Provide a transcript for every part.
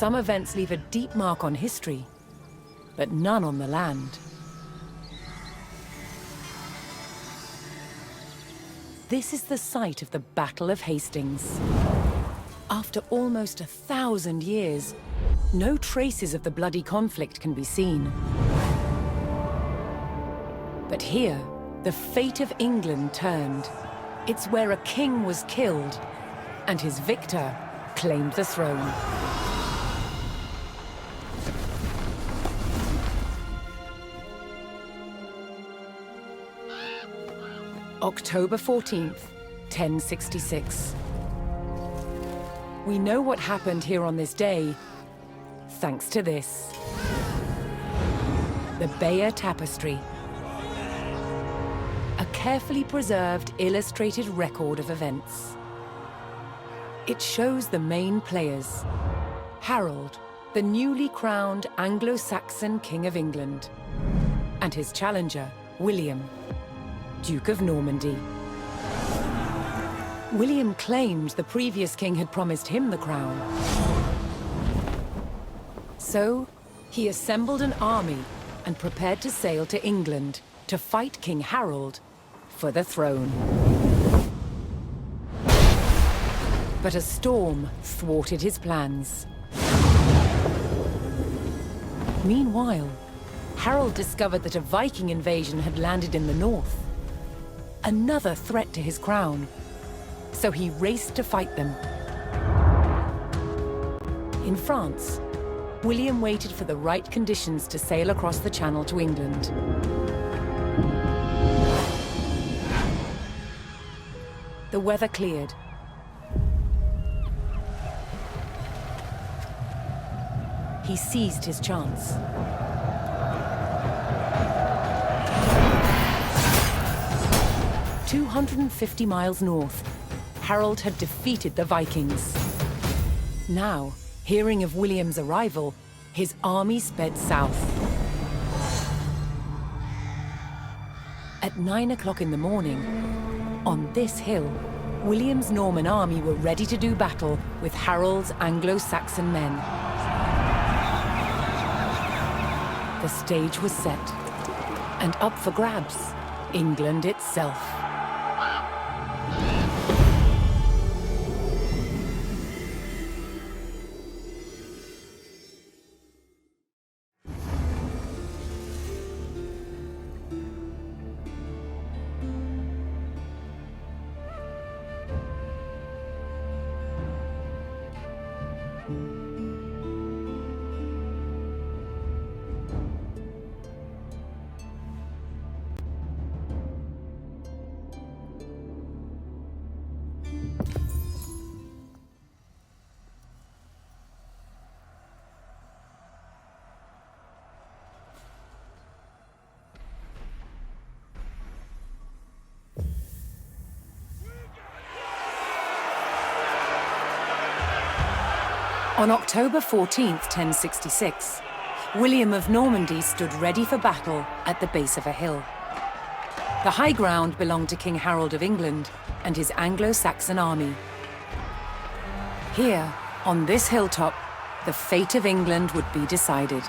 Some events leave a deep mark on history, but none on the land. This is the site of the Battle of Hastings. After almost 1,000 years, no traces of the bloody conflict can be seen. But here, the fate of England turned. It's where a king was killed, and his victor claimed the throne. October 14th, 1066. We know what happened here on this day, thanks to this. The Bayeux Tapestry. A carefully preserved, illustrated record of events. It shows the main players. Harold, the newly crowned Anglo-Saxon King of England, and his challenger, William, Duke of Normandy. William claimed the previous king had promised him the crown. So, he assembled an army and prepared to sail to England to fight King Harold for the throne. But a storm thwarted his plans. Meanwhile, Harold discovered that a Viking invasion had landed in the north. Another threat to his crown. So he raced to fight them. In France, William waited for the right conditions to sail across the Channel to England. The weather cleared. He seized his chance. 250 miles north, Harold had defeated the Vikings. Now, hearing of William's arrival, his army sped south. At 9 o'clock in the morning, on this hill, William's Norman army were ready to do battle with Harold's Anglo-Saxon men. The stage was set, and up for grabs, England itself. On October 14th, 1066, William of Normandy stood ready for battle at the base of a hill. The high ground belonged to King Harold of England and his Anglo-Saxon army. Here, on this hilltop, the fate of England would be decided.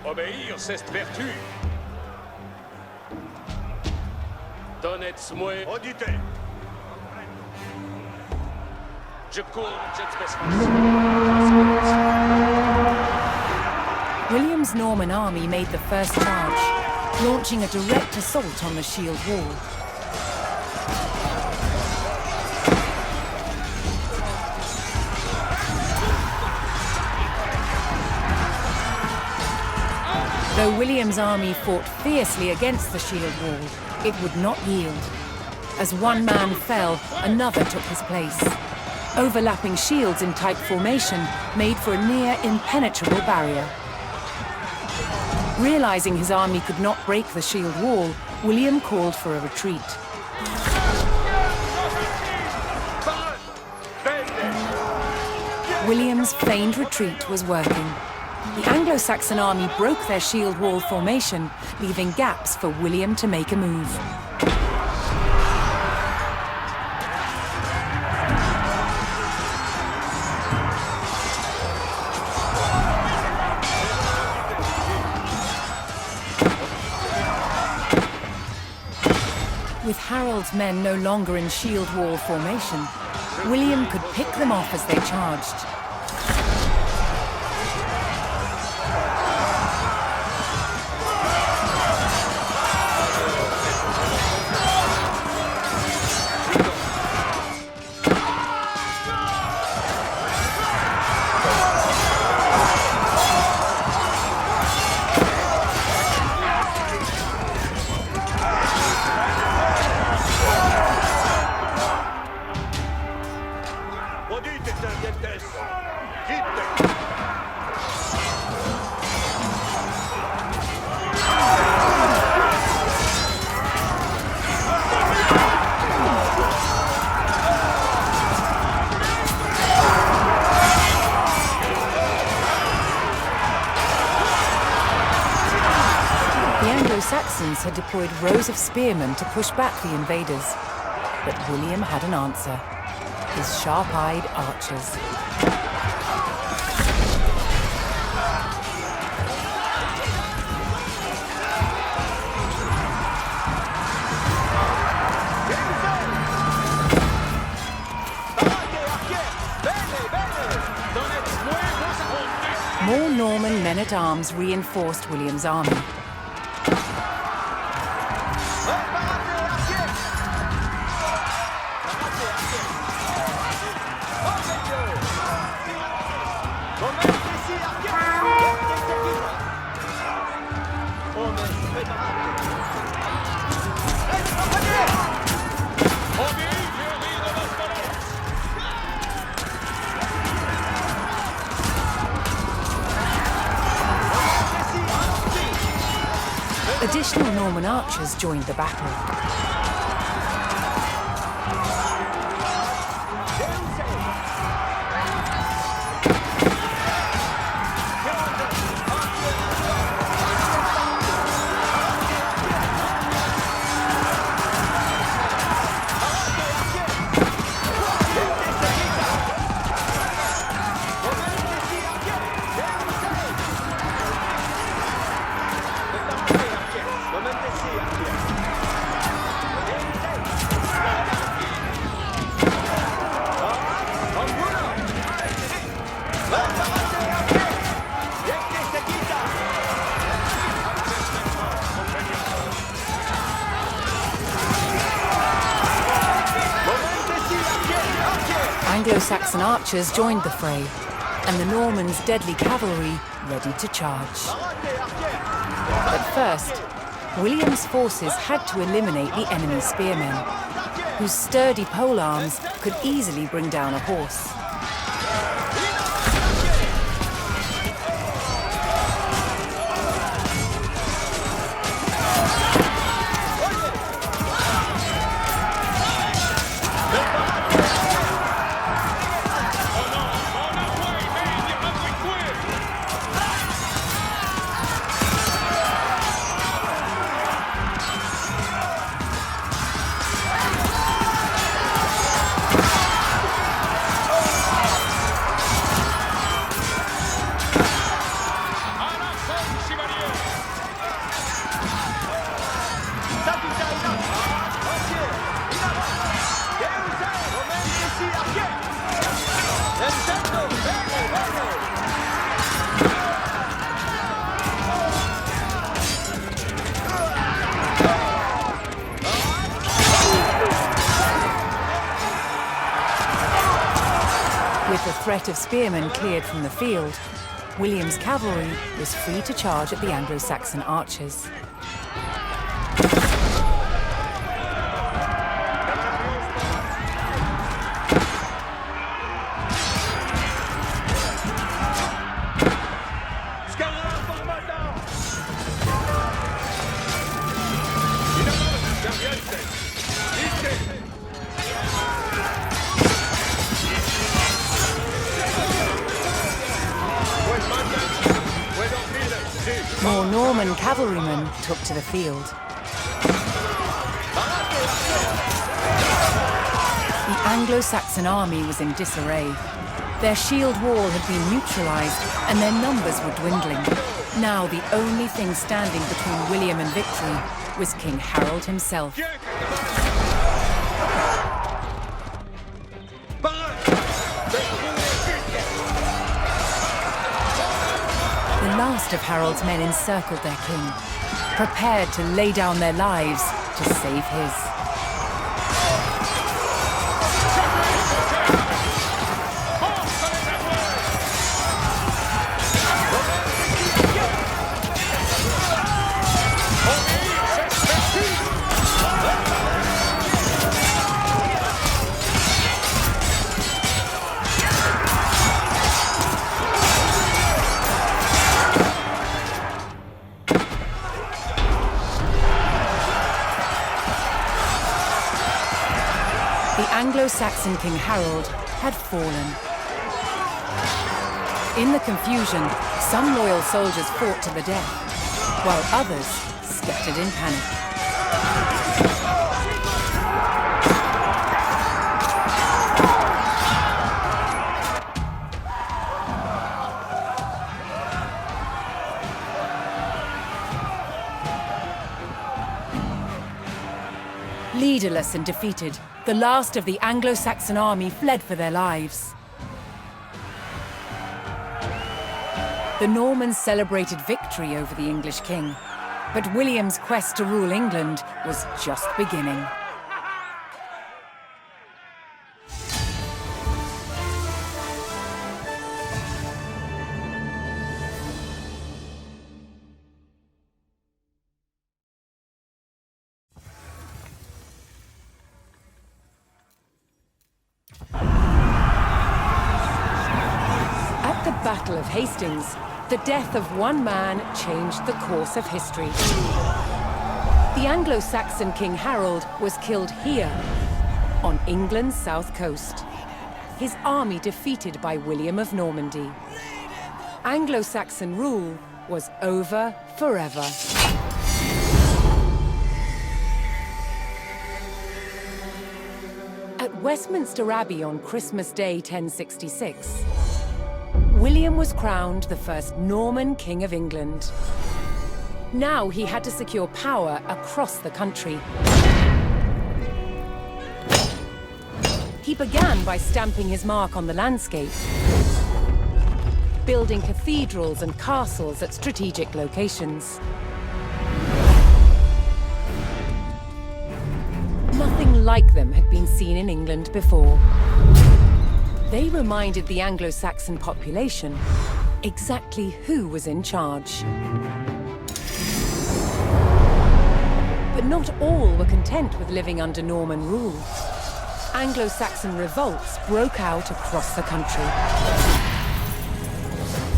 Obéir, c'est vertu. Donnez-moi. Auditez. Je cours, William's Norman army made the first charge, launching a direct assault on the shield wall. Though William's army fought fiercely against the shield wall, it would not yield. As one man fell, another took his place. Overlapping shields in tight formation made for a near impenetrable barrier. Realizing his army could not break the shield wall, William called for a retreat. William's feigned retreat was working. The Anglo-Saxon army broke their shield wall formation, leaving gaps for William to make a move. With Harold's men no longer in shield wall formation, William could pick them off as they charged. Saxons had deployed rows of spearmen to push back the invaders. But William had an answer. His sharp-eyed archers. More Norman men-at-arms reinforced William's army. Additional Norman archers joined the battle. Anglo-Saxon archers joined the fray, and the Normans' deadly cavalry ready to charge. But first, William's forces had to eliminate the enemy spearmen, whose sturdy polearms could easily bring down a horse. With the threat of spearmen cleared from the field, William's cavalry was free to charge at the Anglo-Saxon archers. Norman cavalrymen took to the field. The Anglo-Saxon army was in disarray. Their shield wall had been neutralized, and their numbers were dwindling. Now the only thing standing between William and victory was King Harold himself. The last of Harold's men encircled their king, prepared to lay down their lives to save his. Anglo-Saxon King Harold had fallen. In the confusion, some loyal soldiers fought to the death, while others scattered in panic. Leaderless and defeated, the last of the Anglo-Saxon army fled for their lives. The Normans celebrated victory over the English king, but William's quest to rule England was just beginning. At the Battle of Hastings, the death of one man changed the course of history. The Anglo-Saxon King Harold was killed here, on England's south coast. His army defeated by William of Normandy. Anglo-Saxon rule was over forever. At Westminster Abbey on Christmas Day 1066, William was crowned the first Norman King of England. Now he had to secure power across the country. He began by stamping his mark on the landscape, building cathedrals and castles at strategic locations. Nothing like them had been seen in England before. They reminded the Anglo-Saxon population exactly who was in charge. But not all were content with living under Norman rule. Anglo-Saxon revolts broke out across the country.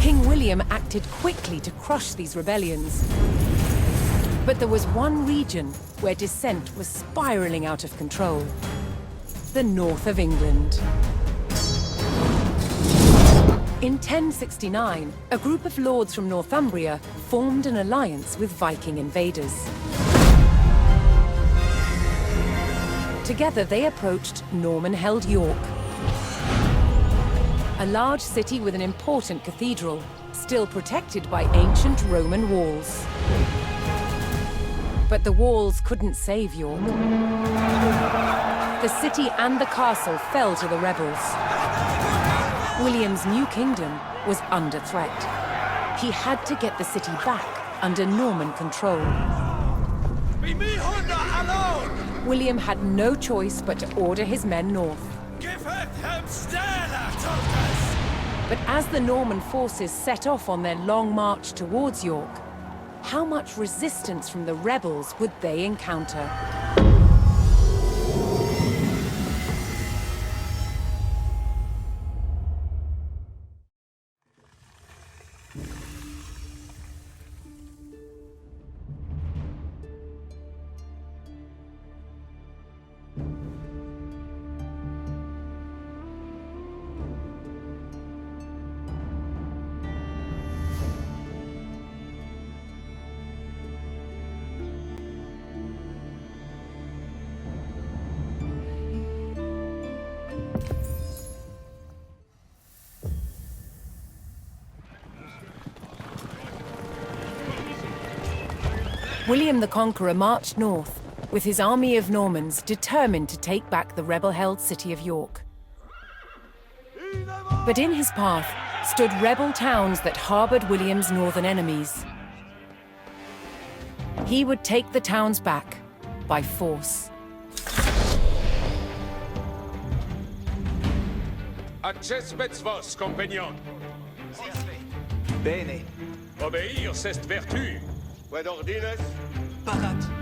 King William acted quickly to crush these rebellions. But there was one region where dissent was spiraling out of control: the north of England. In 1069, a group of lords from Northumbria formed an alliance with Viking invaders. Together they approached Norman-held York, a large city with an important cathedral, still protected by ancient Roman walls. But the walls couldn't save York. The city and the castle fell to the rebels. William's new kingdom was under threat. He had to get the city back under Norman control. William had no choice but to order his men north. But as the Norman forces set off on their long march towards York, how much resistance from the rebels would they encounter? William the Conqueror marched north, with his army of Normans determined to take back the rebel-held city of York. But in his path stood rebel towns that harbored William's northern enemies. He would take the towns back by force. Accesspets vos, compagnon. Bene. Obéir, c'est vertu. Quid ordines? Parat.